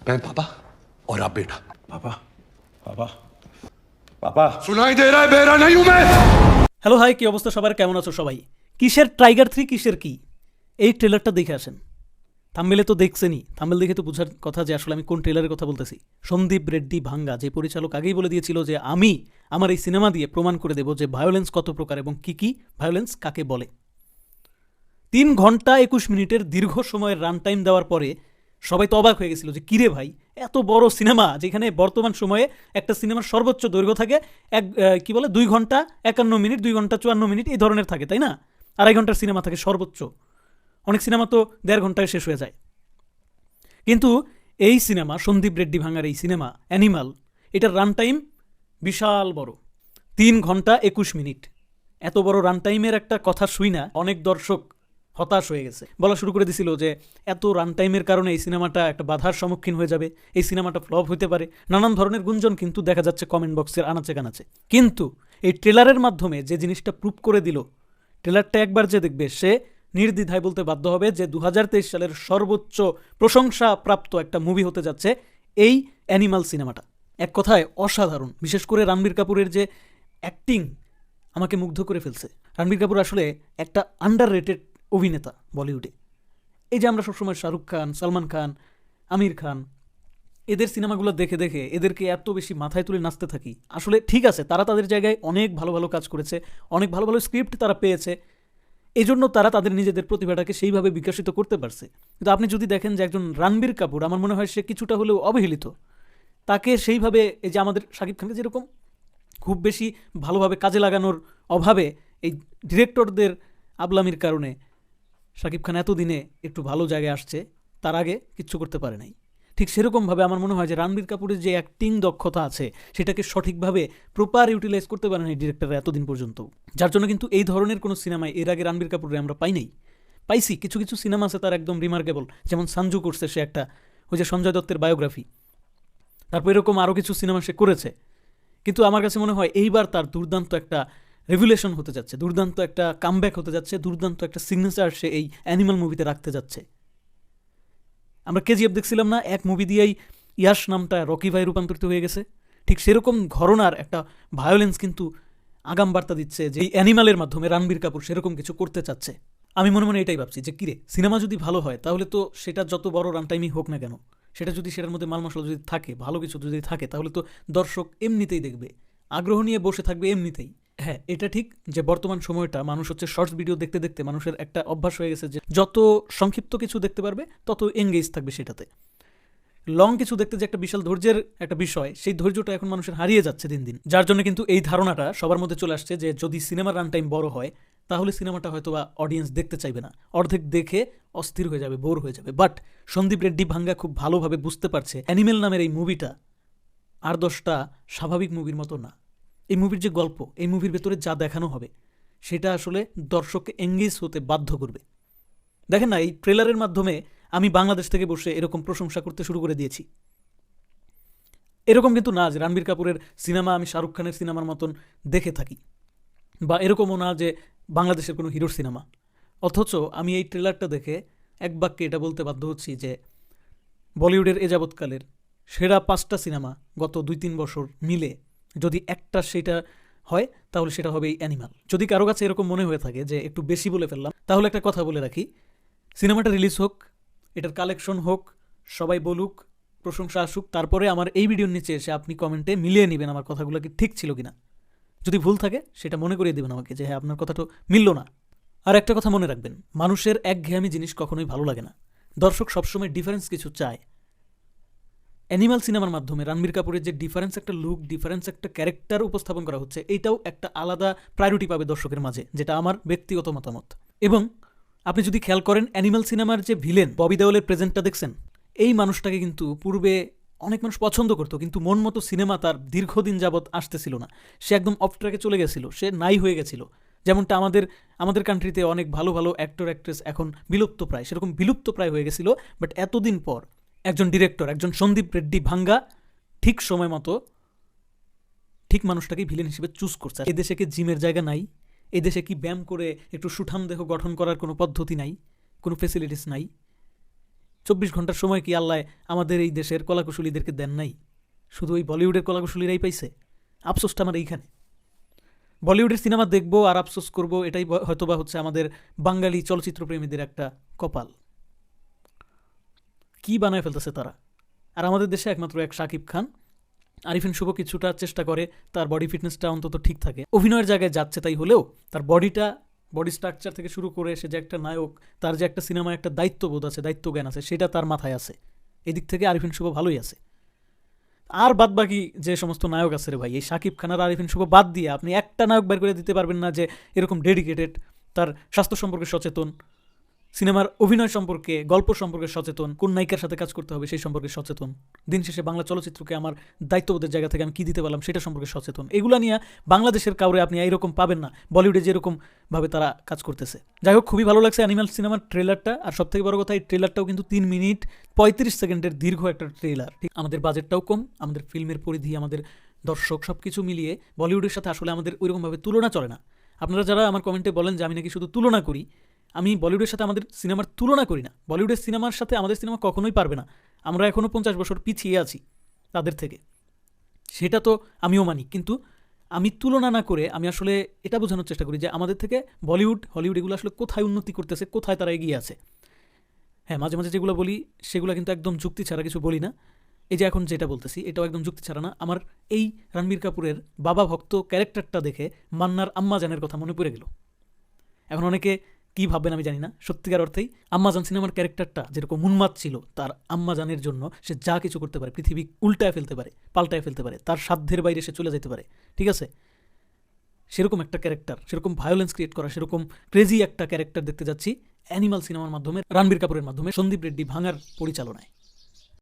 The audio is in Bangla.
मैं पापा और आप बेटा। पापा पापा पापा सुनाई दे रहा है? बेरा नहीं हूं मैं। হ্যালো হাই, কি অবস্থা সবার? কেমন আছো সবাই? কিসের টাইগার 3, কিসের কি? এই ট্রেলারটা দেখে আসেন। থাম্বনেলে তো দেখছেনই, থাম্বনেল দেখে তো বোঝার কথা যে আসলে আমি কোন ট্রেলারের কথা বলতেছি। সন্দীপ রেড্ডি ভাঙ্গা, যে পরিচালক আগেই বলে দিয়েছিল যে আমি আমার এই সিনেমা দিয়ে প্রমাণ করে দেব যে ভায়োলেন্স কত প্রকার এবং কি কি ভায়োলেন্স কাকে বলে। 3 ঘন্টা 21 মিনিটের দীর্ঘ সময়ের রান টাইম দেওয়ার পরে সবাই তো অবাক হয়ে গেছিল যে কিরে ভাই, এত বড় সিনেমা, যেখানে বর্তমান সময়ে একটা সিনেমার সর্বোচ্চ দৈর্ঘ্য থাকে 2 ঘন্টা 51 মিনিট, 2 ঘন্টা 54 মিনিট এই ধরনের থাকে, তাই না? 2.5 ঘন্টার সিনেমা থাকে সর্বোচ্চ, অনেক সিনেমা তো 1.5 ঘন্টায় শেষ হয়ে যায়। কিন্তু এই সিনেমা, সন্দীপ রেড্ডি ভাঙ্গার এই সিনেমা অ্যানিমাল, এটার রান টাইম বিশাল বড়, 3 ঘন্টা 21 মিনিট। এত বড় রান টাইমের একটা কথা শুই না অনেক দর্শক হতাশ হয়ে গেছে, বলা শুরু করে দিছিল যে এত রান টাইমের কারণে এই সিনেমাটা একটা বাধার সম্মুখীন হয়ে যাবে, এই সিনেমাটা ফ্লপ হতে পারে, নানান ধরনের গুঞ্জন কিন্তু দেখা যাচ্ছে কমেন্ট বক্সের আনাচে কানাচে। কিন্তু এই ট্রেলারের মাধ্যমে যে জিনিসটা প্রুভ করে দিল, ট্রেলারটা একবার যে দেখবে সে নির্দ্বিধায় বলতে বাধ্য হবে যে 2023 সালের সর্বোচ্চ প্রশংসাপ্রাপ্ত একটা মুভি হতে যাচ্ছে এই অ্যানিমাল সিনেমাটা। এক কথায় অসাধারণ, বিশেষ করে রণবীর কাপুরের যে অ্যাক্টিং আমাকে মুগ্ধ করে ফেলছে। রণবীর কাপুর আসলে একটা আন্ডাররেটেড অভিনেতা বলিউডে। এই যে আমরা সবসময় শাহরুখ খান, সালমান খান, আমির খান, এদের সিনেমাগুলো দেখে দেখে এদেরকে এত বেশি মাথায় তুলে নাচতে থাকি। আসলে ঠিক আছে, তারা তাদের জায়গায় অনেক ভালো ভালো কাজ করেছে, অনেক ভালো ভালো স্ক্রিপ্ট তারা পেয়েছে, এই জন্য তারা তাদের নিজেদের প্রতিভাটাকে সেইভাবে বিকশিত করতে পারছে। কিন্তু আপনি যদি দেখেন যে একজন রণবীর কাপুর, আমার মনে হয় সে কিছুটা হলেও অবহেলিত। তাকে সেইভাবে, এই যে আমাদের শাকিব খানকে যেরকম খুব বেশি ভালোভাবে কাজে লাগানোর অভাবে, এই ডিরেক্টরদের আবলামির কারণে শাকিব খান এতদিনে একটু ভালো জায়গায় আসছে, তার আগে কিচ্ছু করতে পারে নাই। ঠিক সেরকমভাবে আমার মনে হয় যে রণবীর কাপুরের যে অ্যাক্টিং দক্ষতা আছে সেটাকে সঠিকভাবে প্রপার ইউটিলাইজ করতে পারেন এই ডিরেক্টররা এতদিন পর্যন্ত, যার জন্য কিন্তু এই ধরনের কোনো সিনেমায় এর আগে রণবীর কাপুরে আমরা পাই নাই। পাইছি কিছু কিছু সিনেমা আছে তার একদম রিমার্কেবল, যেমন সঞ্জু করছে সে একটা, ওই যে সঞ্জয় দত্তের বায়োগ্রাফি, তারপর এরকম আরও কিছু সিনেমা সে করেছে। কিন্তু আমার কাছে মনে হয় এইবার তার দুর্দান্ত একটা রেভুলেশন হতে যাচ্ছে, দুর্দান্ত একটা কামব্যাক হতে যাচ্ছে, দুর্দান্ত একটা সিগনেচার সে এই অ্যানিমাল মুভিতে রাখতে যাচ্ছে। আমরা কেজিএফ দেখছিলাম না, এক মুভি দিয়েই ইয়াশ নামটা রকি ভাই রূপান্তরিত হয়ে গেছে। ঠিক সেরকম ঘরনার একটা ভায়োলেন্স কিন্তু আগাম বার্তা দিচ্ছে যে এই অ্যানিমালের মাধ্যমে রণবীর কাপুর সেরকম কিছু করতে চাচ্ছে। আমি মনে মনে এটাই ভাবছি যে কিরে, সিনেমা যদি ভালো হয় তাহলে তো সেটা যত বড় রান টাইমই হোক না কেন, সেটা যদি সেটার মধ্যে মাল মশলা যদি থাকে, ভালো কিছু যদি থাকে, তাহলে তো দর্শক এমনিতেই দেখবে, আগ্রহ নিয়ে বসে থাকবে এমনিতেই। হ্যাঁ, এটা ঠিক যে বর্তমান সময়টা মানুষ হচ্ছে শর্টস ভিডিও দেখতে দেখতে মানুষের একটা অভ্যাস হয়ে গেছে যে যত সংক্ষিপ্ত কিছু দেখতে পারবে তত এঙ্গেজ থাকবে সেটাতে। লং কিছু দেখতে যে একটা বিশাল ধৈর্যের একটা বিষয়, সেই ধৈর্যটা এখন মানুষের হারিয়ে যাচ্ছে দিন দিন, যার জন্য কিন্তু এই ধারণাটা সবার মধ্যে চলে আসছে যে যদি সিনেমার রান টাইম বড় হয় তাহলে সিনেমাটা হয়তো বা অডিয়েন্স দেখতে চাইবে না, অর্ধেক দেখে অস্থির হয়ে যাবে, বোর হয়ে যাবে। বাট সন্দীপ রেড্ডি ভাঙ্গা খুব ভালোভাবে বুঝতে পারছে অ্যানিমেল নামের এই মুভিটা আর 10টা স্বাভাবিক মুভির মতো না। এই মুভির যে গল্প, এই মুভির ভেতরে যা দেখানো হবে সেটা আসলে দর্শককে এঙ্গেজ হতে বাধ্য করবে। দেখেন না, এই ট্রেলারের মাধ্যমে আমি বাংলাদেশ থেকে বসে এরকম প্রশংসা করতে শুরু করে দিয়েছি। এরকম কিন্তু না যে রণবীর কাপুরের সিনেমা আমি শাহরুখ খানের সিনেমার মতন দেখে থাকি, বা এরকমও না যে বাংলাদেশের কোনো হিরোর সিনেমা। অথচ আমি এই ট্রেলারটা দেখে এক বাক্যে এটা বলতে বাধ্য হচ্ছি যে বলিউডের এ যাবৎকালের সেরা 5টা সিনেমা গত 2-3 বছর মিলে যদি একটা সেটা হয় তাহলে সেটা হবে এই অ্যানিমাল। যদি কারো কাছে এরকম মনে হয়ে থাকে যে একটু বেশি বলে ফেললাম, তাহলে একটা কথা বলে রাখি, সিনেমাটা রিলিজ হোক, এটার কালেকশন হোক, সবাই বলুক, প্রশংসা আসুক, তারপরে আমার এই ভিডিওর নিচে এসে আপনি কমেন্টে মিলিয়ে নেবেন আমার কথাগুলো কি ঠিক ছিল কিনা। যদি ভুল থাকে সেটা মনে করিয়ে দেবেন আমাকে যে হ্যাঁ আপনার কথা তো মিলল না। আর একটা কথা মনে রাখবেন, মানুষের একঘেয়েমি জিনিস কখনোই ভালো লাগে না, দর্শক সবসময় ডিফারেন্স কিছু চায়। অ্যানিমাল সিনেমার মাধ্যমে রণবীর কাপুরের যে ডিফারেন্স একটা লুক, ডিফারেন্স একটা ক্যারেক্টার উপস্থাপন করা হচ্ছে, এইটাও একটা আলাদা প্রায়োরিটি পাবে দর্শকের মাঝে, যেটা আমার ব্যক্তিগত মতামত। এবং আপনি যদি খেয়াল করেন অ্যানিমাল সিনেমার যে ভিলেন ববি দেওলের প্রেজেন্টটা দেখছেন, এই মানুষটাকে কিন্তু পূর্বে অনেক মানুষ পছন্দ করতো, কিন্তু মন মতো সিনেমা তার দীর্ঘদিন যাবৎ আসতেছিল না, সে একদম অফ ট্র্যাকে চলে গেছিল, সে নাই হয়ে গেছিল। যেমনটা আমাদের কান্ট্রিতে অনেক ভালো ভালো অ্যাক্টর অ্যাক্ট্রেস এখন বিলুপ্ত প্রায়, সেরকম বিলুপ্ত প্রায় হয়ে গেছিল। বাট এতদিন পর একজন ডিরেক্টর, একজন সন্দীপ রেড্ডি ভাঙ্গা ঠিক সময় মতো ঠিক মানুষটাকে ভিলেন হিসেবে চুজ করছে। এদেশে কি জিমের জায়গা নাই? এদেশে কি ব্যায়াম করে একটু সুঠাম দেহ গঠন করার কোনো পদ্ধতি নাই, কোনো ফেসিলিটিস নাই? 24 ঘন্টার সময় কি আল্লাহ আমাদের এই দেশের কলাকুশলীদেরকে দেন নাই? শুধু ওই বলিউডের কলাকুশলীরাই পাইছে? আফসোসটা আমার এইখানে। বলিউডের সিনেমা দেখবো আর আফসোস করবো, এটাই হয়তোবা হচ্ছে আমাদের বাঙালি চলচ্চিত্রপ্রেমীদের একটা কপাল। কি বানায় ফেলতেছে তারা। আর আমাদের দেশে একমাত্র এক শাকিব খান, আরিফিন শুভ কিছুটা চেষ্টা করে তার বডি ফিটনেসটা অন্তত ঠিক থাকে, অভিনয়ের জায়গায় যাচ্ছে, তাই হলেও তার বডি স্ট্রাকচার থেকে শুরু করে সে যে একটা নায়ক, তার যে একটা সিনেমায় একটা দায়িত্ববোধ আছে, দায়িত্ব জ্ঞান আছে, সেটা তার মাথায় আছে। এদিক থেকে আরিফিন শুভ ভালোই আছে। আর বাদ বাকি যে সমস্ত নায়ক আছে রে ভাই, এই শাকিব খান আর আরিফিন শুভ বাদ দিয়ে আপনি একটা নায়ক বের করে দিতে পারবেন না যে এরকম ডেডিকেটেড, তার স্বাস্থ্য সম্পর্কে সচেতন, সিনেমার অভিনয় সম্পর্কে, গল্প সম্পর্কে সচেতন, কোন নায়িকার সাথে কাজ করতে হবে সেই সম্পর্কে সচেতন, দিন শেষে বাংলা চলচ্চিত্রকে আমার দায়িত্ববোধের জায়গা থেকে আমি কী দিতে পারলাম সেটা সম্পর্কে সচেতন। এগুলো নিয়ে বাংলাদেশের কাউরে আপনি এইরকম পাবেন না বলিউডে যেরকমভাবে তারা কাজ করতেছে। যাই হোক, খুবই ভালো লাগছে অ্যানিমাল সিনেমার ট্রেলারটা। আর সবথেকে বড় কথা, এই ট্রেলারটাও কিন্তু 3 মিনিট 35 সেকেন্ডের দীর্ঘ একটা ট্রেলার। ঠিক, আমাদের বাজেটটাও কম, আমাদের ফিল্মের পরিধি, আমাদের দর্শক, সব কিছু মিলিয়ে বলিউডের সাথে আসলে আমাদের ওইরকমভাবে তুলনা চলে না। আপনারা যারা আমার কমেন্টে বলেন যে আমি নাকি শুধু তুলনা করি, আমি বলিউডের সাথে আমাদের সিনেমার তুলনা করি না। বলিউডের সিনেমার সাথে আমাদের সিনেমা কখনোই পারবে না। আমরা এখনও 50 বছর পিছিয়ে আছি তাদের থেকে, সেটা তো আমিও মানি। কিন্তু আমি তুলনা না করে আমি আসলে এটা বোঝানোর চেষ্টা করি যে আমাদের থেকে বলিউড, হলিউড এগুলো আসলে কোথায় উন্নতি করতেছে, কোথায় তারা এগিয়ে আছে। হ্যাঁ, মাঝে মাঝে যেগুলো বলি সেগুলো কিন্তু একদম যুক্তি ছাড়া কিছু বলি না। এই যে এখন যেটা বলতেছি এটাও একদম যুক্তি ছাড়া না। আমার এই রণবীর কাপুরের বাবা ভক্ত ক্যারেক্টারটা দেখে মান্নার আম্মাজানের কথা মনে পড়ে গেল। এখন অনেকে কী ভাববেন আমি জানি না, সত্যিকার অর্থেই আম্মাজান সিনেমার ক্যারেক্টারটা যেরকম উন্মাদ ছিল, তার আম্মাজানের জন্য সে যা কিছু করতে পারে, পৃথিবী উল্টায় ফেলতে পারে, পাল্টায় ফেলতে পারে, তার সাধ্যের বাইরে সে চলে যেতে পারে, ঠিক আছে? সেরকম একটা ক্যারেক্টার, সেরকম ভায়োলেন্স ক্রিয়েট করা, সেরকম ক্রেজি একটা ক্যারেক্টার দেখতে যাচ্ছি অ্যানিমাল সিনেমার মাধ্যমে, রণবীর কাপুরের মাধ্যমে, সন্দীপ রেড্ডি ভাঙার পরিচালনায়।